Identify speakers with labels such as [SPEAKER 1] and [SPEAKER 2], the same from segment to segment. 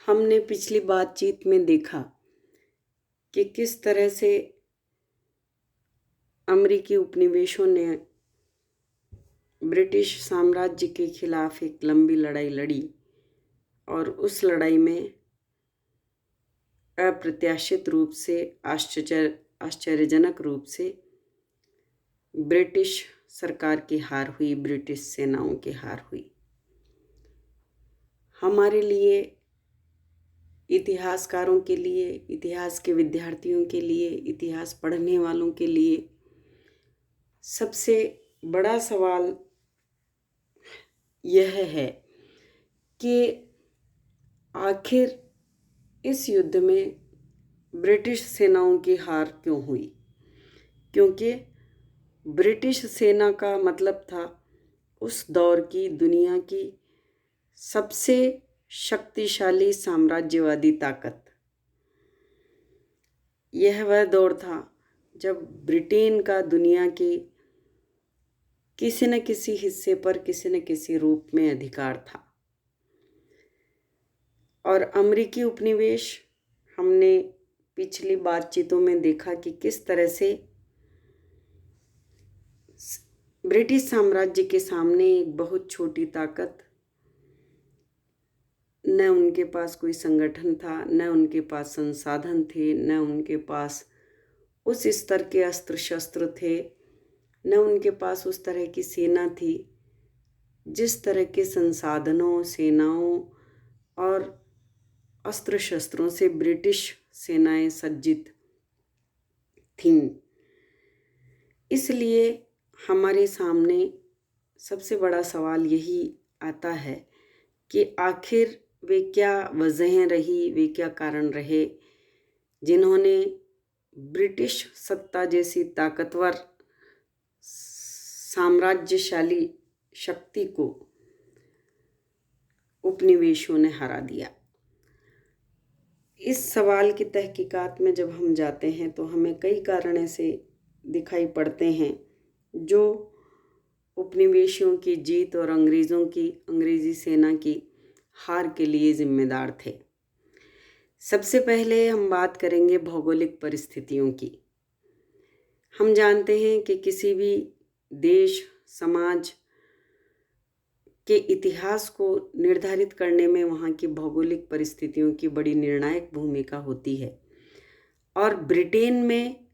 [SPEAKER 1] हमने पिछली बातचीत में देखा कि किस तरह से अमेरिकी उपनिवेशों ने ब्रिटिश साम्राज्य के खिलाफ एक लंबी लड़ाई लड़ी और उस लड़ाई में अप्रत्याशित रूप से आश्चर्यजनक रूप से ब्रिटिश सरकार की हार हुई, ब्रिटिश सेनाओं की हार हुई। हमारे लिए, इतिहासकारों के लिए, इतिहास के विद्यार्थियों के लिए, इतिहास पढ़ने वालों के लिए सबसे बड़ा सवाल यह है कि आखिर इस युद्ध में ब्रिटिश सेनाओं की हार क्यों हुई। क्योंकि ब्रिटिश सेना का मतलब था उस दौर की दुनिया की सबसे शक्तिशाली साम्राज्यवादी ताकत। यह वह दौर था जब ब्रिटेन का दुनिया के किसी न किसी हिस्से पर किसी न किसी रूप में अधिकार था। और अमेरिकी उपनिवेश, हमने पिछली बातचीतों में देखा कि किस तरह से ब्रिटिश साम्राज्य के सामने एक बहुत छोटी ताकत, न उनके पास कोई संगठन था, न उनके पास संसाधन थे, न उनके पास उस स्तर के अस्त्र शस्त्र थे, न उनके पास उस तरह की सेना थी जिस तरह के संसाधनों, सेनाओं और अस्त्र शस्त्रों से ब्रिटिश सेनाएं सज्जित थीं। इसलिए हमारे सामने सबसे बड़ा सवाल यही आता है कि आखिर वे क्या वजहें रही, वे क्या कारण रहे जिन्होंने ब्रिटिश सत्ता जैसी ताकतवर साम्राज्यशाली शक्ति को उपनिवेशों ने हरा दिया। इस सवाल की तहकीकात में जब हम जाते हैं तो हमें कई कारण ऐसे दिखाई पड़ते हैं जो उपनिवेशियों की जीत और अंग्रेजी सेना की हार के लिए जिम्मेदार थे। सबसे पहले हम बात करेंगे भौगोलिक परिस्थितियों की। हम जानते हैं कि किसी भी देश, समाज के इतिहास को निर्धारित करने में वहाँ की भौगोलिक परिस्थितियों की बड़ी निर्णायक भूमिका होती है। और ब्रिटेन में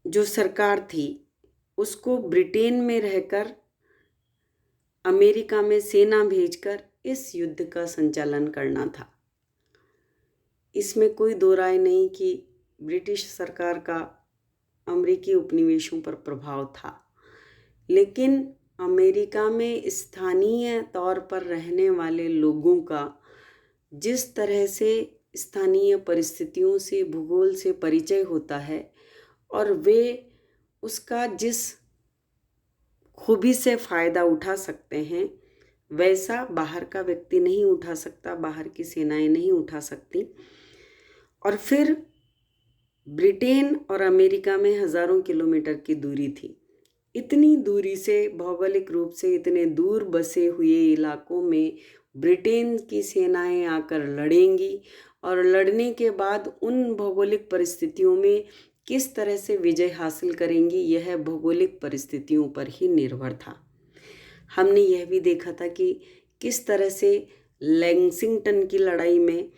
[SPEAKER 1] जो सरकार थी उसको ब्रिटेन में रहकर अमेरिका में सेना भेजकर इस युद्ध का संचालन करना था। इसमें कोई दो राय नहीं कि ब्रिटिश सरकार का अमेरिकी उपनिवेशों पर प्रभाव था। लेकिन अमेरिका में स्थानीय तौर पर रहने वाले लोगों का जिस तरह से स्थानीय परिस्थितियों से, भूगोल से परिचय होता है और वे उसका जिस खूबी से फ़ायदा उठा सकते हैं वैसा बाहर का व्यक्ति नहीं उठा सकता, बाहर की सेनाएं नहीं उठा सकती। और फिर ब्रिटेन और अमेरिका में हज़ारों किलोमीटर की दूरी थी। इतनी दूरी से, भौगोलिक रूप से इतने दूर बसे हुए इलाकों में ब्रिटेन की सेनाएं आकर लड़ेंगी और लड़ने के बाद उन भौगोलिक परिस्थितियों में किस तरह से विजय हासिल करेंगी, यह भौगोलिक परिस्थितियों पर ही निर्भर था। हमने यह भी देखा था कि किस तरह से लेक्सिंगटन की लड़ाई में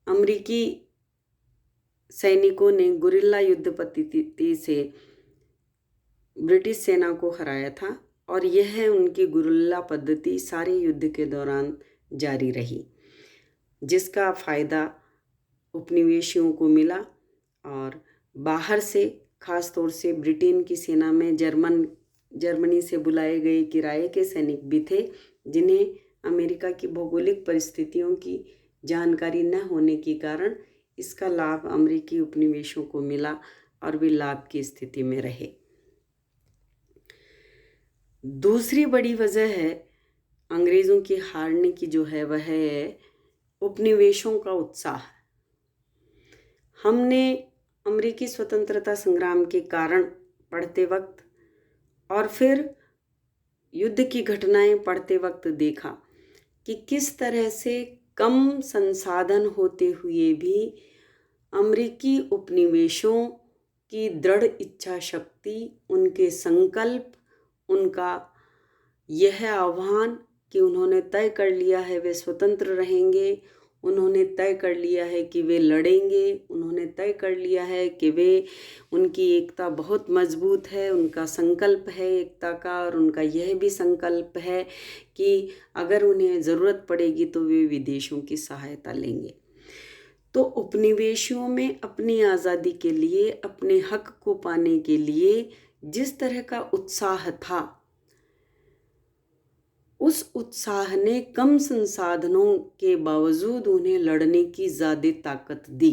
[SPEAKER 1] अमेरिकी सैनिकों ने गुरिल्ला युद्ध पद्धति से ब्रिटिश सेना को हराया था और यह उनकी गुरिल्ला पद्धति सारे युद्ध के दौरान जारी रही, जिसका फ़ायदा उपनिवेशियों को मिला। और बाहर से, ख़ास तौर से ब्रिटेन की सेना में जर्मनी से बुलाए गए किराए के सैनिक भी थे जिन्हें अमेरिका की भौगोलिक परिस्थितियों की जानकारी न होने के कारण इसका लाभ अमेरिकी उपनिवेशों को मिला और वे लाभ की स्थिति में रहे। दूसरी बड़ी वजह है अंग्रेज़ों की हारने की जो है वह है उपनिवेशों का उत्साह। हमने अमेरिकी स्वतंत्रता संग्राम के कारण पढ़ते वक्त और फिर युद्ध की घटनाएं पढ़ते वक्त देखा कि किस तरह से कम संसाधन होते हुए भी अमेरिकी उपनिवेशों की दृढ़ इच्छा शक्ति, उनके संकल्प, उनका यह आह्वान कि उन्होंने तय कर लिया है वे स्वतंत्र रहेंगे, उन्होंने तय कर लिया है कि वे लड़ेंगे, उन्होंने तय कर लिया है कि वे उनकी एकता बहुत मजबूत है, उनका संकल्प है एकता का, और उनका यह भी संकल्प है कि अगर उन्हें ज़रूरत पड़ेगी तो वे विदेशों की सहायता लेंगे। तो उपनिवेशियों में अपनी आज़ादी के लिए, अपने हक को पाने के लिए जिस तरह का उत्साह था, उस उत्साह ने कम संसाधनों के बावजूद उन्हें लड़ने की ज़्यादा ताकत दी।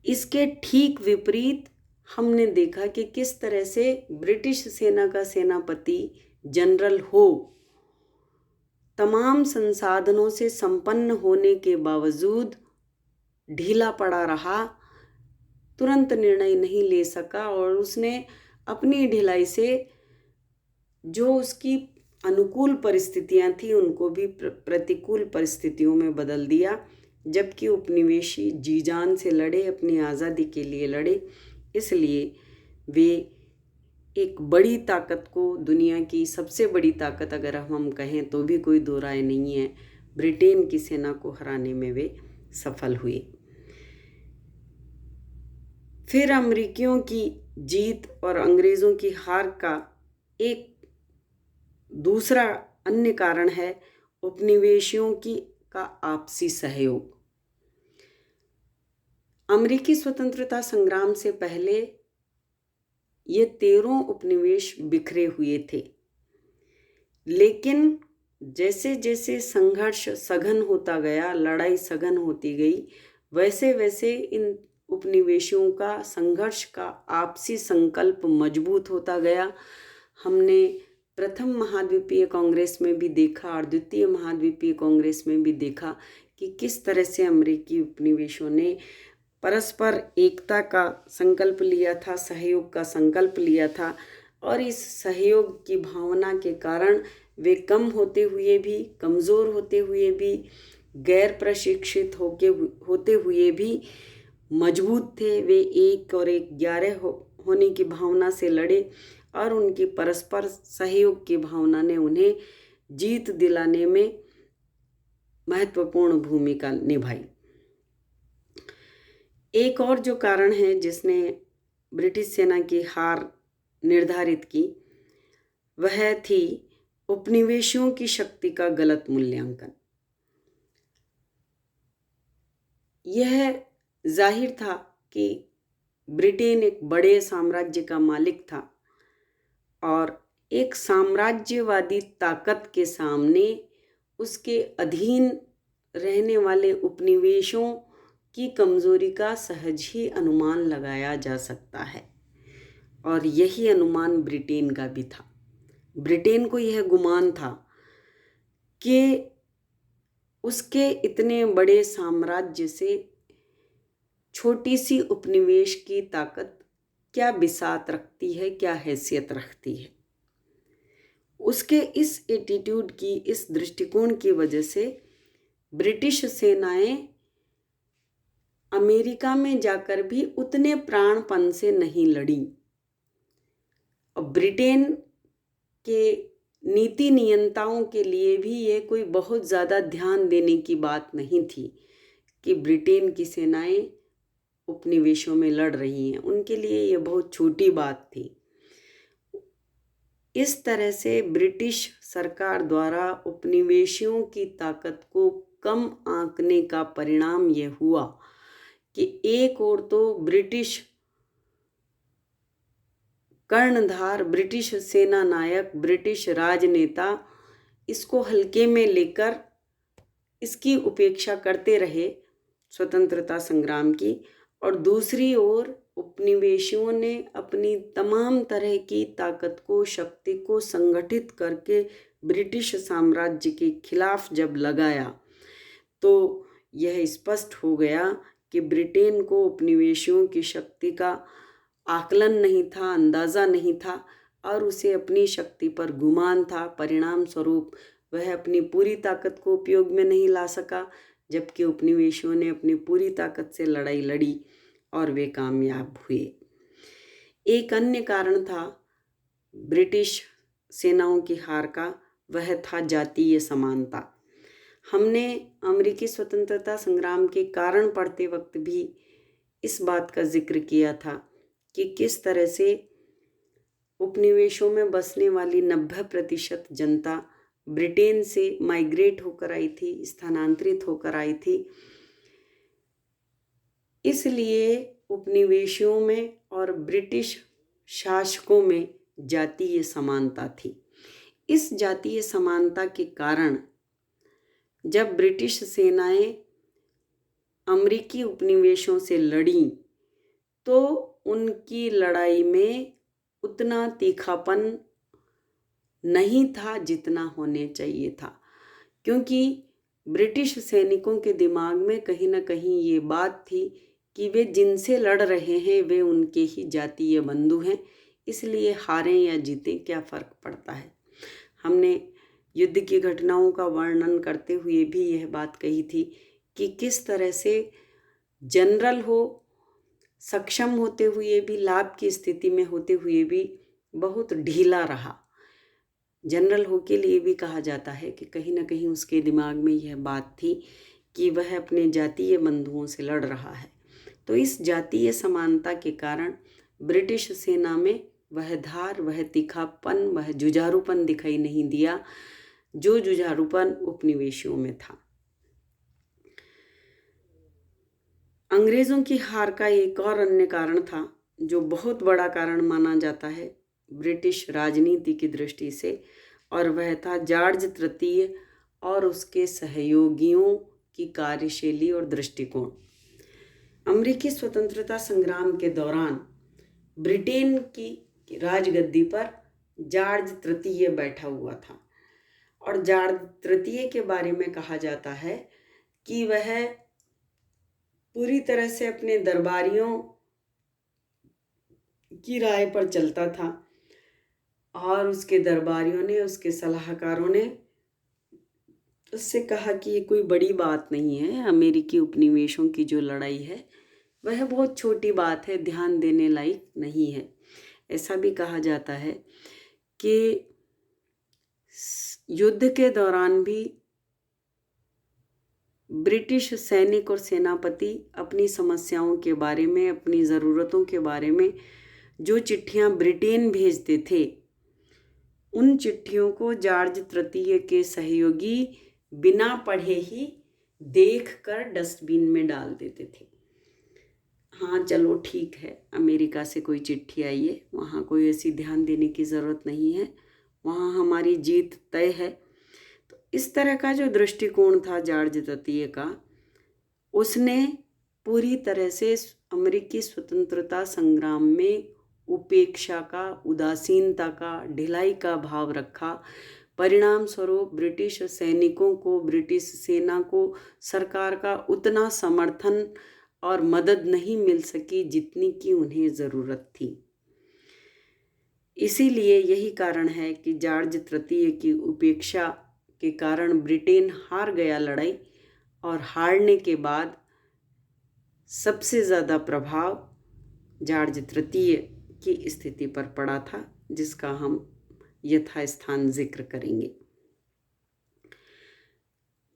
[SPEAKER 1] इसके ठीक विपरीत हमने देखा कि किस तरह से ब्रिटिश सेना का सेनापति जनरल हो तमाम संसाधनों से संपन्न होने के बावजूद ढीला पड़ा रहा, तुरंत निर्णय नहीं ले सका, और उसने अपनी ढिलाई से जो उसकी अनुकूल परिस्थितियां थी उनको भी प्रतिकूल परिस्थितियों में बदल दिया। जबकि उपनिवेशी जी जान से लड़े, अपनी आज़ादी के लिए लड़े, इसलिए वे एक बड़ी ताकत को, दुनिया की सबसे बड़ी ताकत अगर हम कहें तो भी कोई दो राय नहीं है, ब्रिटेन की सेना को हराने में वे सफल हुए। फिर अमेरिकियों की जीत और अंग्रेज़ों की हार का एक दूसरा अन्य कारण है उपनिवेशियों का आपसी सहयोग। अमेरिकी स्वतंत्रता संग्राम से पहले ये 13 उपनिवेश बिखरे हुए थे, लेकिन जैसे जैसे संघर्ष सघन होता गया, लड़ाई सघन होती गई, वैसे वैसे इन उपनिवेशों का संघर्ष का आपसी संकल्प मजबूत होता गया। हमने प्रथम महाद्वीपीय कांग्रेस में भी देखा और द्वितीय महाद्वीपीय कांग्रेस में भी देखा कि किस तरह से अमेरिकी उपनिवेशों ने परस्पर एकता का संकल्प लिया था, सहयोग का संकल्प लिया था, और इस सहयोग की भावना के कारण वे कम होते हुए भी, कमज़ोर होते हुए भी, गैर प्रशिक्षित होते हुए भी मजबूत थे। वे 1 और 1 11 होने की भावना से लड़े, और उनकी परस्पर सहयोग की भावना ने उन्हें जीत दिलाने में महत्वपूर्ण भूमिका निभाई। एक और जो कारण है जिसने ब्रिटिश सेना की हार निर्धारित की, वह थी उपनिवेशियों की शक्ति का गलत मूल्यांकन। यह जाहिर था कि ब्रिटेन एक बड़े साम्राज्य का मालिक था, और एक साम्राज्यवादी ताकत के सामने उसके अधीन रहने वाले उपनिवेशों की कमज़ोरी का सहज ही अनुमान लगाया जा सकता है, और यही अनुमान ब्रिटेन का भी था। ब्रिटेन को यह गुमान था कि उसके इतने बड़े साम्राज्य से छोटी सी उपनिवेश की ताकत क्या बिसात रखती है, क्या हैसियत रखती है। उसके इस एटीट्यूड की, इस दृष्टिकोण की वजह से ब्रिटिश सेनाएं अमेरिका में जाकर भी उतने प्राणपण से नहीं लड़ी। और ब्रिटेन के नीति नियंताओं के लिए भी ये कोई बहुत ज़्यादा ध्यान देने की बात नहीं थी कि ब्रिटेन की सेनाएं उपनिवेशों में लड़ रही हैं। उनके लिए ये बहुत छोटी बात थी। इस तरह से ब्रिटिश सरकार द्वारा उपनिवेशियों की ताकत को कम आंकने का परिणाम ये हुआ कि एक ओर तो ब्रिटिश कर्णधार, ब्रिटिश सेना नायक, ब्रिटिश राजनेता इसको हल्के में लेकर इसकी उपेक्षा करते रहे स्वतंत्रता संग्राम की, और दूसरी ओर उपनिवेशियों ने अपनी तमाम तरह की ताकत को, शक्ति को संगठित करके ब्रिटिश साम्राज्य के खिलाफ जब लगाया, तो यह स्पष्ट हो गया कि ब्रिटेन को उपनिवेशियों की शक्ति का आकलन नहीं था, अंदाज़ा नहीं था, और उसे अपनी शक्ति पर गुमान था। परिणाम स्वरूप वह अपनी पूरी ताकत को उपयोग में नहीं ला सका, जबकि उपनिवेशियों ने अपनी पूरी ताकत से लड़ाई लड़ी और वे कामयाब हुए। एक अन्य कारण था ब्रिटिश सेनाओं की हार का, वह था जातीय समानता। हमने अमेरिकी स्वतंत्रता संग्राम के कारण पढ़ते वक्त भी इस बात का जिक्र किया था कि किस तरह से उपनिवेशों में बसने वाली 90% जनता ब्रिटेन से माइग्रेट होकर आई थी, स्थानांतरित होकर आई थी। इसलिए उपनिवेशियों में और ब्रिटिश शासकों में जातीय समानता थी। इस जातीय समानता के कारण जब ब्रिटिश सेनाएं अमेरिकी उपनिवेशों से लड़ीं तो उनकी लड़ाई में उतना तीखापन नहीं था जितना होने चाहिए था, क्योंकि ब्रिटिश सैनिकों के दिमाग में कहीं ना कहीं ये बात थी कि वे जिनसे लड़ रहे हैं वे उनके ही जातीय बंधु हैं, इसलिए हारें या जीतें क्या फ़र्क पड़ता है। हमने युद्ध की घटनाओं का वर्णन करते हुए भी यह बात कही थी कि किस तरह से जनरल हो सक्षम होते हुए भी, लाभ की स्थिति में होते हुए भी बहुत ढीला रहा। जनरल हो के लिए भी कहा जाता है कि कहीं ना कहीं उसके दिमाग में यह बात थी कि वह अपने जातीय बंधुओं से लड़ रहा है। तो इस जातीय समानता के कारण ब्रिटिश सेना में वह धार, वह तीखापन, वह जुझारूपन दिखाई नहीं दिया जो जुझारूपन उपनिवेशियों में था। अंग्रेज़ों की हार का एक और अन्य कारण था, जो बहुत बड़ा कारण माना जाता है ब्रिटिश राजनीति की दृष्टि से, और वह था जॉर्ज तृतीय और उसके सहयोगियों की कार्यशैली और दृष्टिकोण। अमेरिकी स्वतंत्रता संग्राम के दौरान ब्रिटेन की राजगद्दी पर जॉर्ज तृतीय बैठा हुआ था, और जॉर्ज तृतीय के बारे में कहा जाता है कि वह पूरी तरह से अपने दरबारियों की राय पर चलता था, और उसके दरबारियों ने, उसके सलाहकारों ने उससे कहा कि ये कोई बड़ी बात नहीं है, अमेरिकी उपनिवेशों की जो लड़ाई है वह बहुत छोटी बात है, ध्यान देने लायक नहीं है। ऐसा भी कहा जाता है कि युद्ध के दौरान भी ब्रिटिश सैनिक और सेनापति अपनी समस्याओं के बारे में, अपनी ज़रूरतों के बारे में जो चिट्ठियां ब्रिटेन भेजते थे, उन चिट्ठियों को जॉर्ज तृतीय के सहयोगी बिना पढ़े ही देखकर डस्टबिन में डाल देते थे। हाँ चलो ठीक है, अमेरिका से कोई चिट्ठी आई है, वहाँ कोई ऐसी ध्यान देने की ज़रूरत नहीं है, वहाँ हमारी जीत तय है। तो इस तरह का जो दृष्टिकोण था जॉर्ज तृतीय का, उसने पूरी तरह से अमेरिकी स्वतंत्रता संग्राम में उपेक्षा का, उदासीनता का, ढिलाई का भाव रखा। परिणाम स्वरूप ब्रिटिश सैनिकों को, ब्रिटिश सेना को सरकार का उतना समर्थन और मदद नहीं मिल सकी जितनी की उन्हें ज़रूरत थी। इसीलिए यही कारण है कि जॉर्ज तृतीय की उपेक्षा के कारण ब्रिटेन हार गया लड़ाई, और हारने के बाद सबसे ज़्यादा प्रभाव जॉर्ज तृतीय की स्थिति पर पड़ा था, जिसका हम यथास्थान जिक्र करेंगे।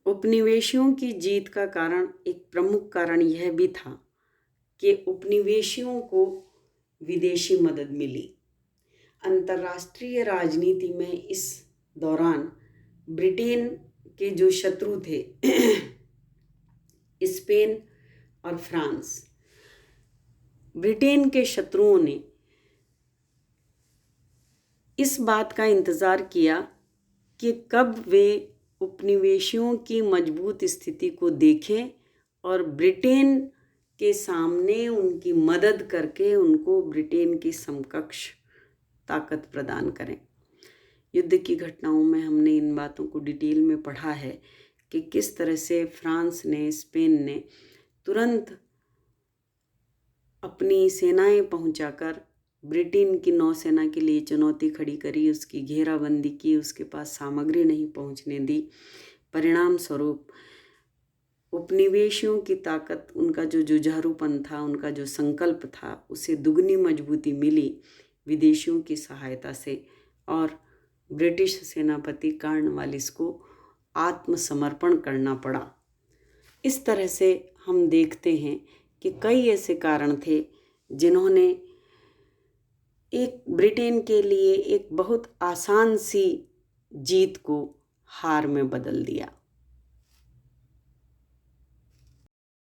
[SPEAKER 1] उपनिवेशियों की जीत का कारण, एक प्रमुख कारण यह भी था कि उपनिवेशियों को विदेशी मदद मिली। अंतर्राष्ट्रीय राजनीति में इस दौरान ब्रिटेन के जो शत्रु थे स्पेन और फ्रांस, ब्रिटेन के शत्रुओं ने इस बात का इंतज़ार किया कि कब वे उपनिवेशियों की मजबूत स्थिति को देखें और ब्रिटेन के सामने उनकी मदद करके उनको ब्रिटेन की समकक्ष ताकत प्रदान करें। युद्ध की घटनाओं में हमने इन बातों को डिटेल में पढ़ा है कि किस तरह से फ्रांस ने, स्पेन ने तुरंत अपनी सेनाएं पहुंचाकर ब्रिटेन की नौसेना के लिए चुनौती खड़ी करी, उसकी घेराबंदी की, उसके पास सामग्री नहीं पहुंचने दी। परिणाम स्वरूप उपनिवेशियों की ताकत, उनका जो जुझारूपन था, उनका जो संकल्प था, उसे दुगनी मजबूती मिली विदेशियों की सहायता से, और ब्रिटिश सेनापति कॉर्नवालिस को आत्मसमर्पण करना पड़ा। इस तरह से हम देखते हैं कि कई ऐसे कारण थे जिन्होंने एक ब्रिटेन के लिए एक बहुत आसान सी जीत को हार में बदल दिया।